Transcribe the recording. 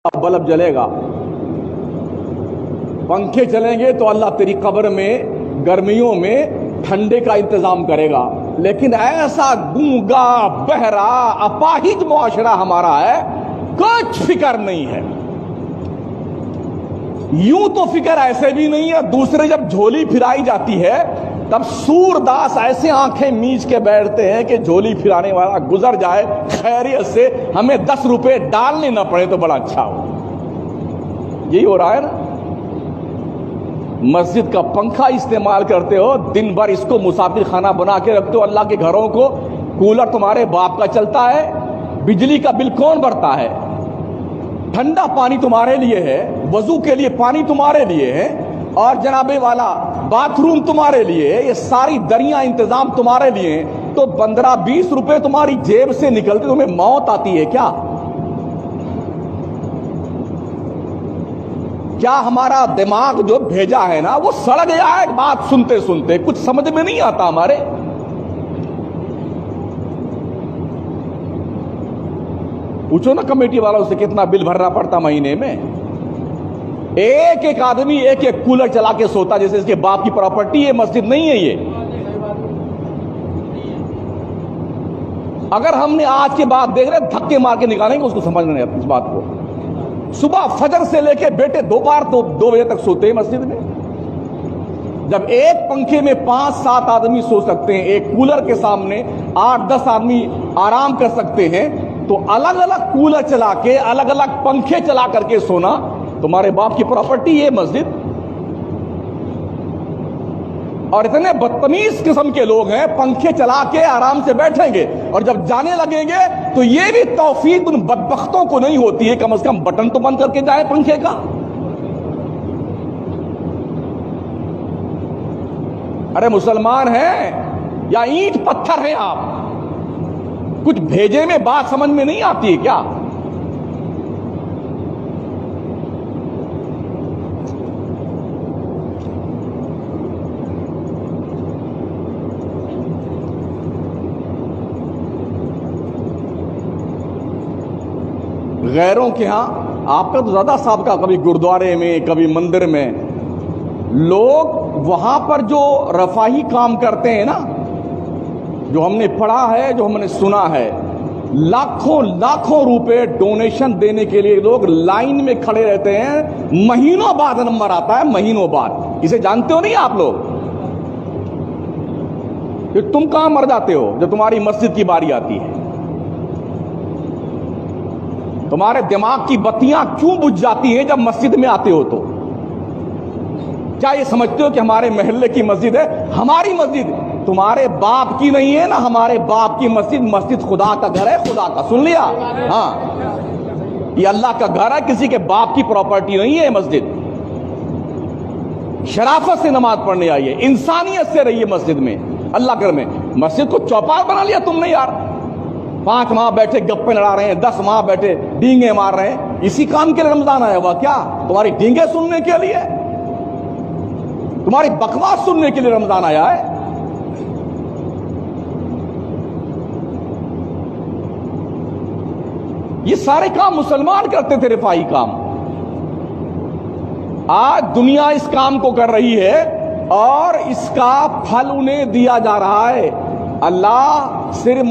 Bulb جلے گا، پنکھے چلیں گے تو اللہ تیری قبر میں گرمیوں میں ٹھنڈے کا انتظام کرے گا. لیکن ایسا گونگا بہرا اپاہج معاشرہ ہمارا ہے، کچھ فکر نہیں ہے. یوں تو فکر ایسے بھی نہیں ہے، دوسرے جب جھولی پھرائی جاتی ہے تب سورداس ایسے آنکھیں میچ کے بیٹھتے ہیں کہ جھولی پھرانے والا گزر جائے خیریت سے، ہمیں 10 روپے ڈالنے نہ پڑے تو بڑا اچھا ہو. یہی ہو رہا ہے نا. مسجد کا پنکھا استعمال کرتے ہو، دن بھر اس کو مسافر خانہ بنا کے رکھتے ہو. اللہ کے گھروں کو کولر تمہارے باپ کا چلتا ہے، بجلی کا بل کون بھرتا ہے؟ ٹھنڈا پانی تمہارے لیے ہے، وضو کے لیے پانی تمہارے لیے ہے، اور جناب والا باتھ روم تمہارے لیے ہے. یہ ساری دریا انتظام تمہارے لیے ہیں. تو 15-20 روپے تمہاری جیب سے نکلتے تمہیں موت آتی ہے کیا؟ کیا ہمارا دماغ جو بھیجا ہے نا وہ سڑ گیا ہے بات سنتے سنتے؟ کچھ سمجھ میں نہیں آتا ہمارے. پوچھو نا کمیٹی والوں سے کتنا بل بھرنا پڑتا مہینے میں. ایک ایک آدمی ایک ایک کولر چلا کے سوتا جیسے اس کے باپ کی پراپرٹی ہے. مسجد نہیں ہے یہ. اگر ہم نے آج کے بعد دیکھ رہے دھکے مار کے نکالیں گے اس کو سمجھنا نہیں اس بات کو. صبح فجر سے لے کے بیٹے دو بجے تک سوتے ہیں مسجد میں. جب ایک پنکھے میں 5-7 آدمی سو سکتے ہیں، ایک کولر کے سامنے 8-10 آدمی آرام کر سکتے ہیں، تو الگ الگ کولر چلا کے الگ الگ پنکھے چلا کر کے سونا تمہارے باپ کی پراپرٹی ہے مسجد. اور اتنے بدتمیز قسم کے لوگ ہیں، پنکھے چلا کے آرام سے بیٹھیں گے اور جب جانے لگیں گے تو یہ بھی توفیق ان بدبختوں کو نہیں ہوتی ہے کم از کم بٹن تو بند کر کے جائے پنکھے کا. ارے مسلمان ہیں یا اینٹ پتھر ہیں آپ؟ کچھ بھیجے میں بات سمجھ میں نہیں آتی ہے کیا؟ غیروں کے ہاں آپ کا تو زیادہ سابقہ، کبھی گردوارے میں کبھی مندر میں. لوگ وہاں پر جو رفاہی کام کرتے ہیں نا، جو ہم نے پڑھا ہے، جو ہم نے سنا ہے، لاکھوں روپے ڈونیشن دینے کے لیے لوگ لائن میں کھڑے رہتے ہیں. مہینوں بعد نمبر آتا ہے، مہینوں بعد. اسے جانتے ہو نہیں آپ لوگ؟ پھر تم کہاں مر جاتے ہو جب تمہاری مسجد کی باری آتی ہے؟ تمہارے دماغ کی بتیاں کیوں بجھ جاتی ہیں جب مسجد میں آتے ہو؟ تو کیا یہ سمجھتے ہو کہ ہمارے محلے کی مسجد ہے؟ ہماری مسجد تمہارے باپ کی نہیں ہے نا. ہمارے باپ کی مسجد خدا کا گھر ہے، خدا کا. سن لیا؟ ہاں، یہ اللہ کا گھر ہے، کسی کے باپ کی پراپرٹی نہیں ہے مسجد. شرافت سے نماز پڑھنے آئیے، انسانیت سے رہیے مسجد میں، اللہ گھر میں. مسجد کو چوپال بنا لیا تم نے یار. 5 ماہ بیٹھے گپے لڑا رہے ہیں، 10 ماہ بیٹھے ڈینگے مار رہے ہیں. اسی کام کے لیے رمضان آیا ہوا کیا؟ تمہاری ڈینگے سننے کے لیے؟ تمہاری بکواس سننے کے لیے رمضان آیا ہے؟ یہ سارے کام مسلمان کرتے تھے، رفاہی کام. آج دنیا اس کام کو کر رہی ہے اور اس کا پھل انہیں دیا جا رہا ہے. اللہ صرف